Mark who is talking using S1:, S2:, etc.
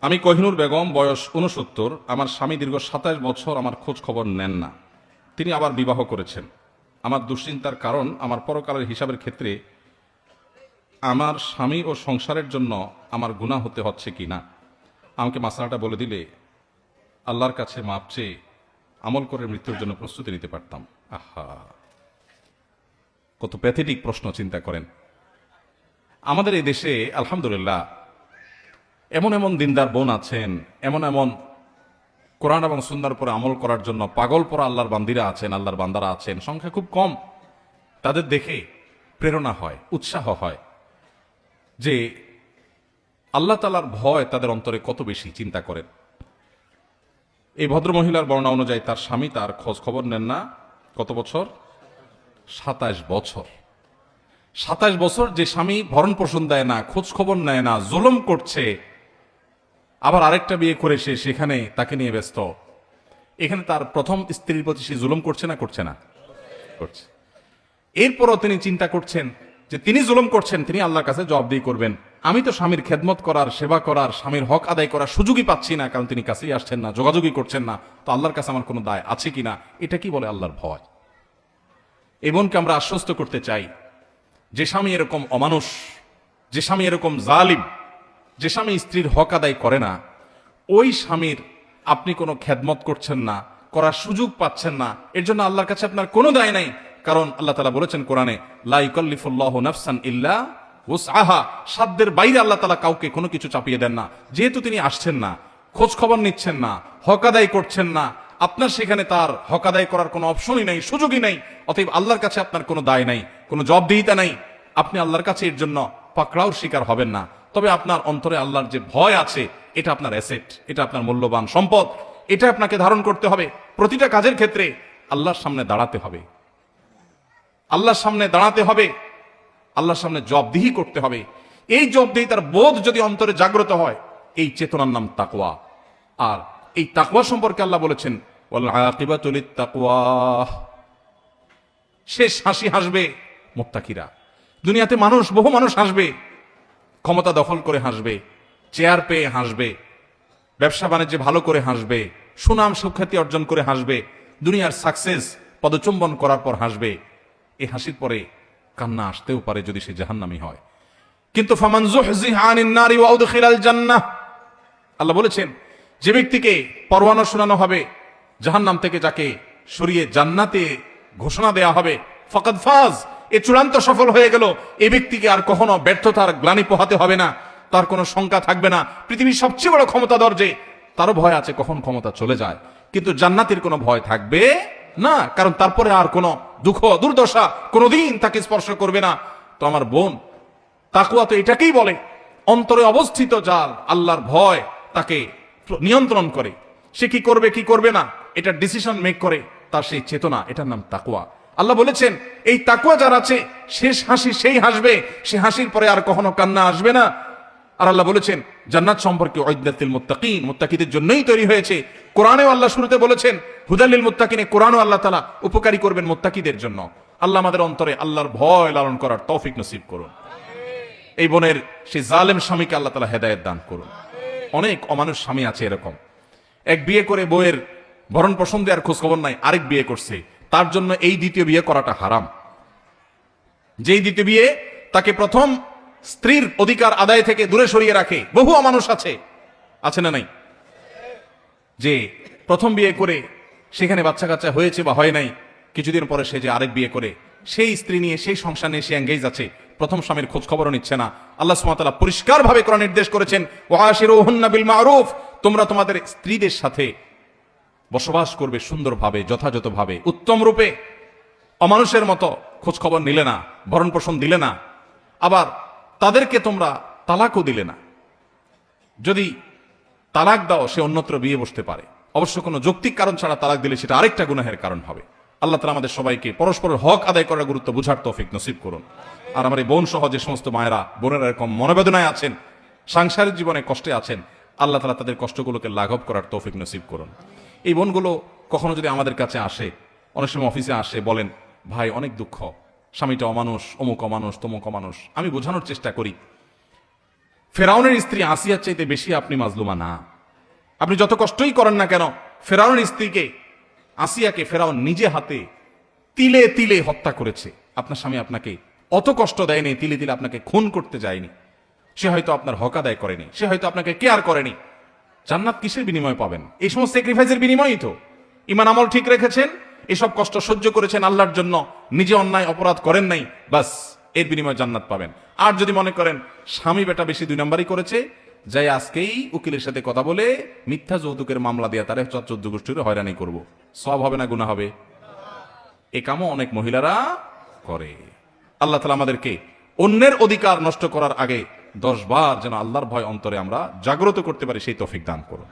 S1: আমি কোহিনুর বেগম, বয়স ৬৯। আমার স্বামী দীর্ঘ ২৭ বছর আমার খোঁজ খবর নেন না। তিনি আবার বিবাহ করেছেন। আমার দুশ্চিন্তার কারণ, আমার পরকালের হিসাবের ক্ষেত্রে আমার স্বামী ও সংসারের জন্য আমার গুনাহ হতে হচ্ছে কি না। আমাকে মাসলাটা বলে দিলে আল্লাহর কাছে মাপ চেয়ে আমল করে মৃত্যুর জন্য প্রস্তুতি নিতে পারতাম। আহা, কত প্যাথেটিক প্রশ্ন, চিন্তা করেন। আমাদের এই দেশে আলহামদুলিল্লাহ এমন এমন দিনদার বোন আছেন, এমন এমন কোরআন এবং সুন্নাহর উপরে আমল করার জন্য পাগল পরা আল্লাহর বান্দিরা আছেন, আল্লাহর বান্দারা আছেন, সংখ্যা খুব কম। তাদের দেখে প্রেরণা হয়, উৎসাহ হয় যে আল্লাহ তাআলার ভয় তাদের অন্তরে কত বেশি, চিন্তা করেন। এই ভদ্রমহিলার বর্ণনা অনুযায়ী তার স্বামী তার খোঁজ খবর নেন না। কত বছর? ২৭ বছর। ২৭ বছর যে স্বামী ভরণ পোষণ দেয় না, খোঁজ খবর নেয় না, জুলুম করছে, আবার আরেকটা বিয়ে করে সেখানে তাকে নিয়ে ব্যস্ত। এখানে তার প্রথম স্ত্রীর প্রতি সে জুলুম করছে না, করছে না? করছে। এরপরও তিনি চিন্তা করছেন যে তিনি জুলুম করছেন, তিনি আল্লাহর কাছে জবাবদিহি করবেন। আমি তো স্বামীর খেদমত করার, সেবা করার, স্বামীর হক আদায় করার সুযোগই পাচ্ছি না, কারণ তিনি কাছেই আসছেন না, যোগাযোগই করছেন না। তো আল্লাহর কাছে আমার কোনো দায় আছে কিনা? এটা কি বলে আল্লাহর ভয়? এই বোনকে আমরা আশ্বস্ত করতে চাই, যে স্বামী এরকম অমানুষ, যে স্বামী এরকম জালিম, যে স্বামী স্ত্রীর হক আদায় করে না, ওই স্বামীর আপনি কোনো খেদমত করছেন না, করার সুযোগ পাচ্ছেন না, এর জন্য আল্লাহর কাছে আপনার কোনো দায় নাই। কারণ আল্লাহ তাআলা বলেছেন কোরআনে, লা ইউকাল্লিফুল্লাহু নাফসান ইল্লা উসআহা। সাধ্যের বাইরে আল্লাহ তাআলা কাউকে কোনো কিছু চাপিয়ে দেন না। যেহেতু তিনি আসছেন না, খোঁজ খবর নিচ্ছেন না, হক আদায় করছেন না, আপনার সেখানে তার হক আদায় করার কোনো অপশনই নাই, সুযোগই নাই। অতএব আল্লাহর কাছে আপনার কোনো দায় নাই, কোনো জবাবদিহিতা নাই। আপনি আল্লাহর কাছে এর জন্য পাকড়াওর শিকার হবেন না। তবে আপনার অন্তরে আল্লাহর যে ভয় আছে, এটা আপনার অ্যাসেট, এটা আপনার মূল্যবান সম্পদ, এটা আপনাকে ধারণ করতে হবে। প্রতিটা কাজের ক্ষেত্রে আল্লাহর সামনে দাঁড়াতে হবে, আল্লাহর সামনে দাঁড়াতে হবে, আল্লাহর সামনে জবাবদিহি করতে হবে। এই জবাবদিহিতার বোধ যদি অন্তরে জাগ্রত হয়, এই চেতনার নাম তাকওয়া। আর এই তাকওয়া সম্পর্কে আল্লাহ বলেছেন, ওয়াল আকিবাতু লিত্তাকওয়া। শেষ হাসি হাসবে মুত্তাকিরা। দুনিয়াতে মানুষ, বহু মানুষ হাসবে, ক্ষমতা দখল করে হাসবে, চেয়ার পেয়ে হাসবে, ব্যবসা বাণিজ্যে ভালো করে হাসবে, সুনাম সুখ্যাতি অর্জন করে হাসবে, দুনিয়ার সাকসেস পদচুম্বন করার পর হাসবে। এই হাসির পরে কান্না আসতেও পারে যদি সে জাহান্নামী হয়। কিন্তু ফামান যুহজিহা আনিন নারি ওয়া উদখিলাল জান্নাহ, আল্লাহ বলেছেন, যে ব্যক্তিকে পরওয়ানা শোনানো হবে জাহান্নাম থেকে, যাকে সরিয়ে জান্নাতে ঘোষণা দেয়া হবে, ফাকাদ ফাজ, এ চূড়ান্ত সফল হয়ে গেল। এই ব্যক্তিকে আর কখনো ব্যর্থতার গ্লানি পোহাতে হবে না, তার কোনো শঙ্কা থাকবে না। পৃথিবীর সবচেয়ে বড় ক্ষমতাধর যে, তারও ভয় আছে কখন ক্ষমতা চলে যায়, কিন্তু জান্নাতের কোনো ভয় থাকবে না, কারণ তারপরে আর কোনো দুঃখ দুর্দশা কোনোদিন তাকে স্পর্শ করবে না। তো আমার বোন, তাকওয়া তো এটাকেই বলে, অন্তরে অবস্থিত যার আল্লাহর ভয় তাকে নিয়ন্ত্রণ করে, সে কি করবে কি করবে না এটা ডিসিশন মেক করে, তার সেই চেতনা, এটার নাম তাকওয়া। আল্লাহ বলেছেন, এই তাকওয়া যার আছে, শেষ হাসি সেই হাসবে, সে হাসির পরে আর কখনো কান্না আসবে না। আর আল্লাহ বলেছেন জান্নাত সম্পর্কে, উইদ্দাতিল মুত্তাকিন, মুত্তাকিদের জন্যই তৈরি হয়েছে। কোরআনেও আল্লাহ শুরুতে বলেছেন হুদাল্লিল মুত্তাকিনে, কোরআনও আল্লাহ তাআলা উপকারী করবেন মুত্তাকিদের জন্য। আল্লাহ আমাদের অন্তরে আল্লাহর ভয় লালন করার তৌফিক নসিব করুন। এই বোনের সেই জালেম স্বামীকে আল্লাহ তাআলা হেদায়েত দান করুন। অনেক অমানুষ স্বামী আছে এরকম, এক বিয়ে করে বউয়ের ভরণ পোষণ দেওয়ার খোঁজ খবর নাই, আরেক বিয়ে করছে, তার জন্য এই দ্বিতীয় বিয়ে করাটা হারাম। যেই দ্বিতীয় বিয়ে তাকে প্রথম স্ত্রীর অধিকার আদায় থেকে দূরে সরিয়ে রাখে। বহু অমানুষ আছে, আছে না নাই, যে প্রথম বিয়ে করে সেখানে বাচ্চা কাচ্চা হয়েছে বা হয় নাই, কিছুদিন পরে সে যে আরেক বিয়ে করে, সেই স্ত্রী নিয়ে, সেই সংসার নিয়ে সে এঙ্গেজ আছে, প্রথম স্বামীর খোঁজ খবরও নিচ্ছে না। আল্লাহ সুবহানাহু ওয়া তাআলা পরিষ্কার ভাবে কোরআন নির্দেশ করেছেন, ওয়াশিরুহুন্না বিল মারুফ, তোমরা তোমাদের স্ত্রীদের সাথে বসবাস করবে সুন্দরভাবে, যথাযথভাবে, উত্তম রূপে। অমানুষের মতো খোঁজ খবর নিলে না, ভরণ পোষণ দিলে না, আবার তাদেরকে তোমরা তালাকও দিলে না। যদি তালাক দাও, সে অন্যত্র বিয়ে বসতে পারে, অবশ্য কোনো যৌক্তিক কারণ ছাড়া তালাক দিলে সেটা আরেকটা গুনাহের কারণ হবে। আল্লাহ তাআলা আমাদের সবাইকে পরস্পরের হক আদায় করার গুরুত্ব বুঝার তৌফিক নসিব করুন। আর আমার এই বোন সহ যে সমস্ত মায়েরা বোনেরা এরকম মনোবেদনায় আছেন, সাংসারিক জীবনে কষ্টে আছেন, আল্লাহ তাআলা তাদের কষ্টগুলোকে লাঘব করার তৌফিক নসিব করুন। এই বোনগুলো কখনো যদি আমাদের কাছে আসে, অনেক সময় অফিসে আসে, বলেন ভাই অনেক দুঃখ, স্বামীটা অমানুষ, অমুক অমানুষ, তমুক অমানুষ। আমি বোঝানোর চেষ্টা করি, ফেরাউনের স্ত্রী আসিয়ার চাইতে বেশি আপনি মাজলুমা না। আপনি যত কষ্টই করেন না কেন, ফেরাউনের স্ত্রীকে, আসিয়াকে ফেরাউন নিজে হাতে তিলে তিলে হত্যা করেছে। আপনার স্বামী আপনাকে অত কষ্ট দেয়নি, তিলে তিলে আপনাকে খুন করতে যায়নি। সে হয়তো আপনার হক আদায় করেনি, সে হয়তো আপনাকে কেয়ার করেনি। জান্নাত কিসের বিনিময়ে পাবেন? এই সমস্ত স্যাক্রিফাইসের বিনিময়ই তো। ঈমান আমল ঠিক রেখেছেন, এসব কষ্ট সহ্য করেছেন আল্লাহর জন্য, নিজে অন্যায় অপরাধ করেন নাই, বাস এর বিনিময়ে জান্নাত পাবেন। আর যদি মনে করেন স্বামী বেটা বেশি 2 নম্বরই করেছে, যাই আজকেই উকিলের সাথে কথা বলে মিথ্যা যৌতুকের মামলা দিয়ে তারে 14 গোষ্ঠীর হয়রানি করব, সব হবে না গুনাহ হবে? এ কামও অনেক মহিলারা করে। আল্লাহ তাআলা আমাদেরকে অন্যের অধিকার নষ্ট করার আগে 10 বার যেন আল্লাহর ভয় অন্তরে আমরা জাগ্রত করতে পারি, সেই তৌফিক দান করুন।